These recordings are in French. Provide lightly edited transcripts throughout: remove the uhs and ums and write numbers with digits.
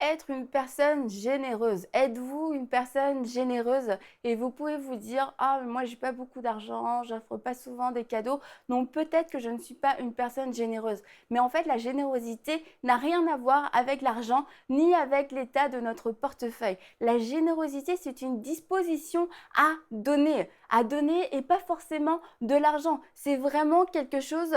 être une personne généreuse? Êtes-vous une personne généreuse? Et vous pouvez vous dire: «Ah, moi, j'ai pas beaucoup d'argent, j'offre pas souvent des cadeaux, donc peut-être que je ne suis pas une personne généreuse». Mais en fait, la générosité n'a rien à voir avec l'argent, ni avec l'état de notre portefeuille. La générosité, c'est une disposition à donner et pas forcément de l'argent. C'est vraiment quelque chose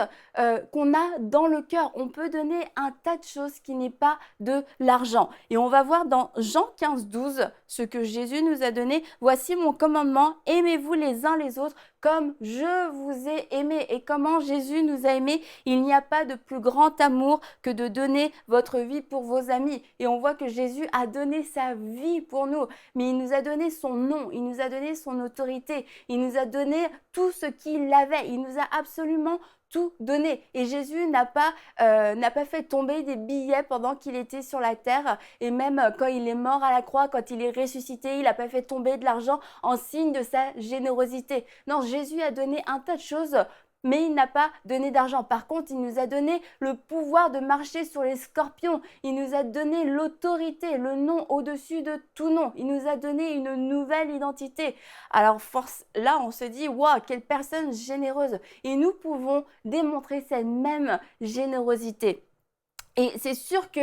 qu'on a dans le cœur. On peut donner un tas de choses qui n'est pas de l'argent. Et on va voir dans Jean 15, 12 ce que Jésus nous a donné. Voici mon commandement, aimez-vous les uns les autres comme je vous ai aimé. Et comment Jésus nous a aimés, il n'y a pas de plus grand amour que de donner votre vie pour vos amis. Et on voit que Jésus a donné sa vie pour nous, mais il nous a donné son nom, il nous a donné son autorité, il nous a donné tout ce qu'il avait, il nous a absolument tout donné. Et Jésus n'a pas fait tomber des billets pendant qu'il était sur la terre. Et même quand il est mort à la croix, quand il est ressuscité, il n'a pas fait tomber de l'argent en signe de sa générosité. Non, Jésus a donné un tas de choses, mais il n'a pas donné d'argent. Par contre, il nous a donné le pouvoir de marcher sur les scorpions. Il nous a donné l'autorité, le nom au-dessus de tout nom. Il nous a donné une nouvelle identité. Alors là, on se dit, waouh, quelle personne généreuse. Et nous pouvons démontrer cette même générosité. Et c'est sûr que,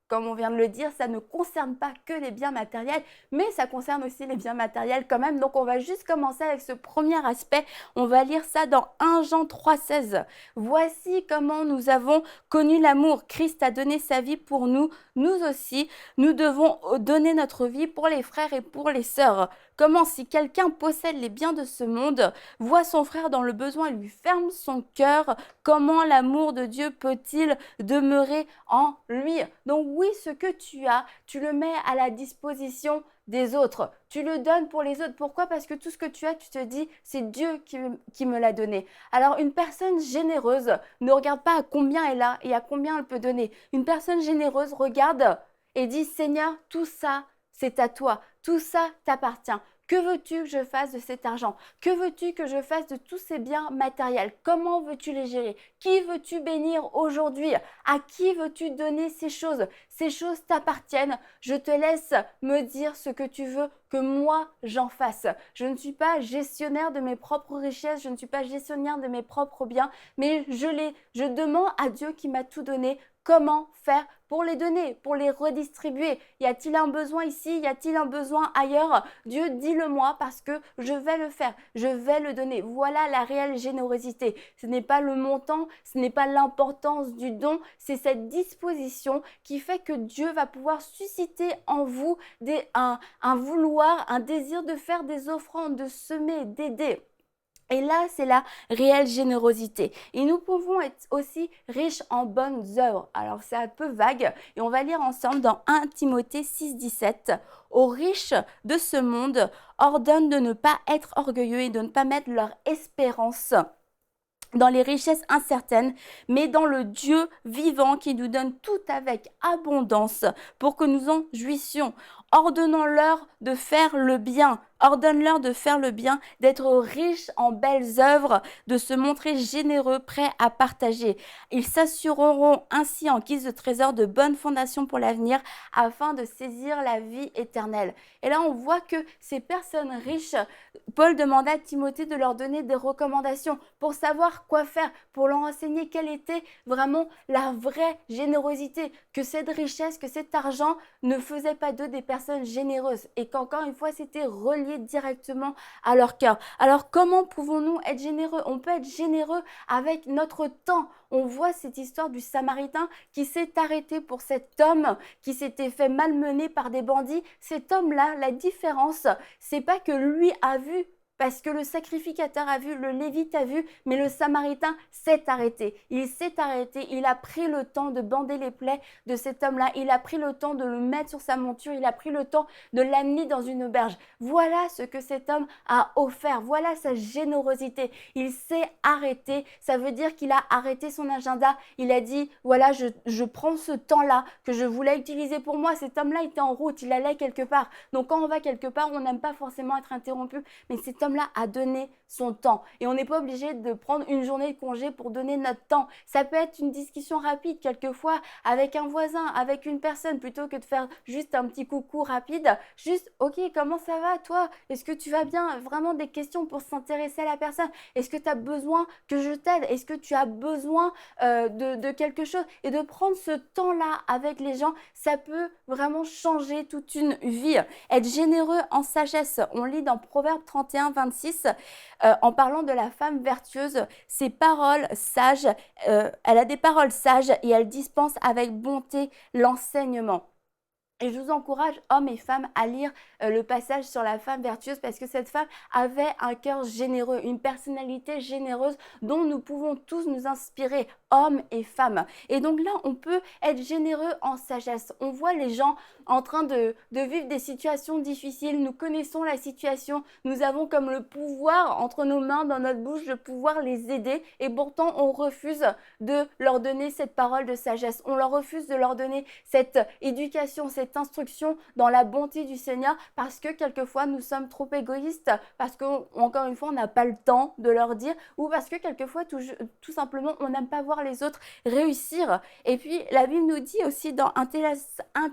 comme on vient de le dire, ça ne concerne pas que les biens matériels, mais ça concerne aussi les biens matériels quand même. Donc on va juste commencer avec ce premier aspect. On va lire ça dans 1 Jean 3,16. Voici comment nous avons connu l'amour. Christ a donné sa vie pour nous. Nous aussi, nous devons donner notre vie pour les frères et pour les sœurs. Comment si quelqu'un possède les biens de ce monde, voit son frère dans le besoin et lui ferme son cœur, comment l'amour de Dieu peut-il demeurer en lui? Donc oui, ce que tu as, tu le mets à la disposition des autres. Tu le donnes pour les autres. Pourquoi? Parce que tout ce que tu as, tu te dis, c'est Dieu qui me l'a donné. Alors une personne généreuse ne regarde pas à combien elle a et à combien elle peut donner. Une personne généreuse regarde et dit, Seigneur, tout ça, c'est à toi. Tout ça t'appartient. Que veux-tu que je fasse de cet argent? Que veux-tu que je fasse de tous ces biens matériels? Comment veux-tu les gérer? Qui veux-tu bénir aujourd'hui? À qui veux-tu donner ces choses? Ces choses t'appartiennent. Je te laisse me dire ce que tu veux que moi j'en fasse. Je ne suis pas gestionnaire de mes propres richesses, je ne suis pas gestionnaire de mes propres biens, mais je demande à Dieu qui m'a tout donné comment faire pour les donner, pour les redistribuer. Y a-t-il un besoin ici? Y a-t-il un besoin ailleurs? Dieu, dis-le-moi parce que je vais le faire, je vais le donner. Voilà la réelle générosité. Ce n'est pas le montant, ce n'est pas l'importance du don, c'est cette disposition qui fait que Dieu va pouvoir susciter en vous un vouloir, un désir de faire des offrandes, de semer, d'aider. Et là, c'est la réelle générosité. Et nous pouvons être aussi riches en bonnes œuvres. Alors, c'est un peu vague. Et on va lire ensemble dans 1 Timothée 6, 17. Aux riches de ce monde, ordonne de ne pas être orgueilleux et de ne pas mettre leur espérance dans les richesses incertaines, mais dans le Dieu vivant qui nous donne tout avec abondance pour que nous en jouissions. Ordonnons-leur de faire le bien. Ordonne-leur de faire le bien, d'être riches en belles œuvres, de se montrer généreux, prêts à partager. Ils s'assureront ainsi en guise de trésor de bonnes fondations pour l'avenir afin de saisir la vie éternelle. Et là, on voit que ces personnes riches, Paul demanda à Timothée de leur donner des recommandations pour savoir quoi faire, pour leur enseigner quelle était vraiment la vraie générosité, que cette richesse, que cet argent ne faisait pas d'eux des personnes généreuses et qu'encore une fois, c'était relié directement à leur cœur. Alors, comment pouvons-nous être généreux? On peut être généreux avec notre temps. On voit cette histoire du Samaritain qui s'est arrêté pour cet homme qui s'était fait malmener par des bandits. Cet homme-là, la différence, c'est pas que lui a vu parce que le sacrificateur a vu, le Lévite a vu, mais le Samaritain s'est arrêté. Il s'est arrêté, il a pris le temps de bander les plaies de cet homme-là, il a pris le temps de le mettre sur sa monture, il a pris le temps de l'amener dans une auberge. Voilà ce que cet homme a offert, voilà sa générosité. Il s'est arrêté, ça veut dire qu'il a arrêté son agenda, il a dit, voilà, je prends ce temps-là que je voulais utiliser pour moi. Cet homme-là était en route, il allait quelque part. Donc quand on va quelque part, on n'aime pas forcément être interrompu, mais cet homme-là a donné son temps. Et on n'est pas obligé de prendre une journée de congé pour donner notre temps. Ça peut être une discussion rapide quelquefois avec un voisin, avec une personne, plutôt que de faire juste un petit coucou rapide. Juste, ok, comment ça va toi? Est-ce que tu vas bien? Vraiment des questions pour s'intéresser à la personne. Est-ce que tu as besoin que je t'aide? Est-ce que tu as besoin de quelque chose? Et de prendre ce temps-là avec les gens, ça peut vraiment changer toute une vie. Être généreux en sagesse, on lit dans Proverbe 31, 26, en parlant de la femme vertueuse, ses paroles sages, elle a des paroles sages et elle dispense avec bonté l'enseignement. Et je vous encourage, hommes et femmes, à lire le passage sur la femme vertueuse parce que cette femme avait un cœur généreux, une personnalité généreuse dont nous pouvons tous nous inspirer, hommes et femmes. Et donc là, on peut être généreux en sagesse. On voit les gens en train de vivre des situations difficiles. Nous connaissons la situation. Nous avons comme le pouvoir entre nos mains, dans notre bouche, de pouvoir les aider. Et pourtant, on refuse de leur donner cette parole de sagesse. On leur refuse de leur donner cette éducation, cette instruction dans la bonté du Seigneur parce que quelquefois nous sommes trop égoïstes, parce qu'encore une fois on n'a pas le temps de leur dire, ou parce que quelquefois tout simplement on n'aime pas voir les autres réussir. Et puis la Bible nous dit aussi dans 1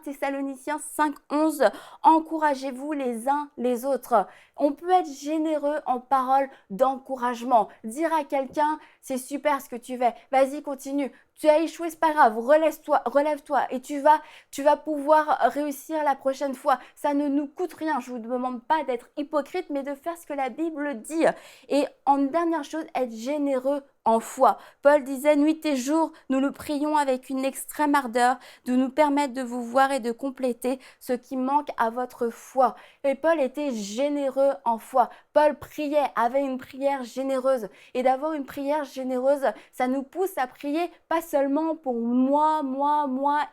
Thessaloniciens 5:11, encouragez-vous les uns les autres. On peut être généreux en paroles d'encouragement, dire à quelqu'un c'est super ce que tu fais, vas-y continue, tu as échoué, c'est pas grave, relève-toi et tu vas pouvoir réussir la prochaine fois. Ça ne nous coûte rien. Je ne vous demande pas d'être hypocrite, mais de faire ce que la Bible dit. Et en dernière chose, être généreux en foi. Paul disait, nuit et jour, nous le prions avec une extrême ardeur de nous permettre de vous voir et de compléter ce qui manque à votre foi. Et Paul était généreux en foi. Paul priait, avait une prière généreuse. Et d'avoir une prière généreuse, ça nous pousse à prier pas seulement pour moi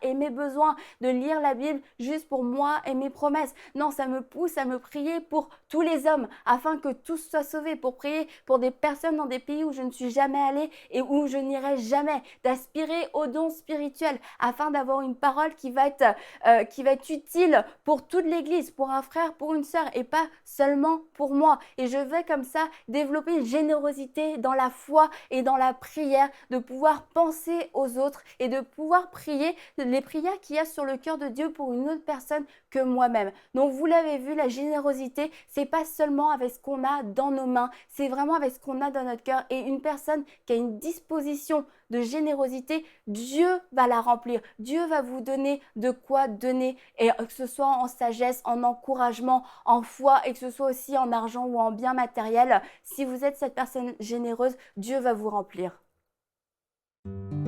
et mes besoins, de lire la Bible juste pour moi et mes promesses. Non, ça me pousse à me prier pour tous les hommes, afin que tous soient sauvés, pour prier pour des personnes dans des pays où je ne suis jamais allée et où je n'irai jamais, d'aspirer aux dons spirituels, afin d'avoir une parole qui va être utile pour toute l'Église, pour un frère, pour une sœur, et pas seulement pour moi. Et je vais comme ça développer une générosité dans la foi et dans la prière, de pouvoir penser aux autres et de pouvoir prier les prières qu'il y a sur le cœur de Dieu pour une autre personne que moi-même. Donc vous l'avez vu, la générosité, c'est pas seulement avec ce qu'on a dans nos mains, c'est vraiment avec ce qu'on a dans notre cœur. Et une personne qui a une disposition de générosité, Dieu va la remplir. Dieu va vous donner de quoi donner, et que ce soit en sagesse, en encouragement, en foi, et que ce soit aussi en argent ou en biens matériels. Si vous êtes cette personne généreuse, Dieu va vous remplir.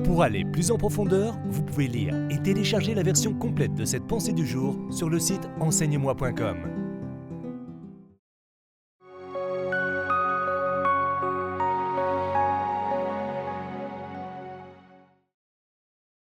Pour aller plus en profondeur, vous pouvez lire et télécharger la version complète de cette pensée du jour sur le site enseigne-moi.com.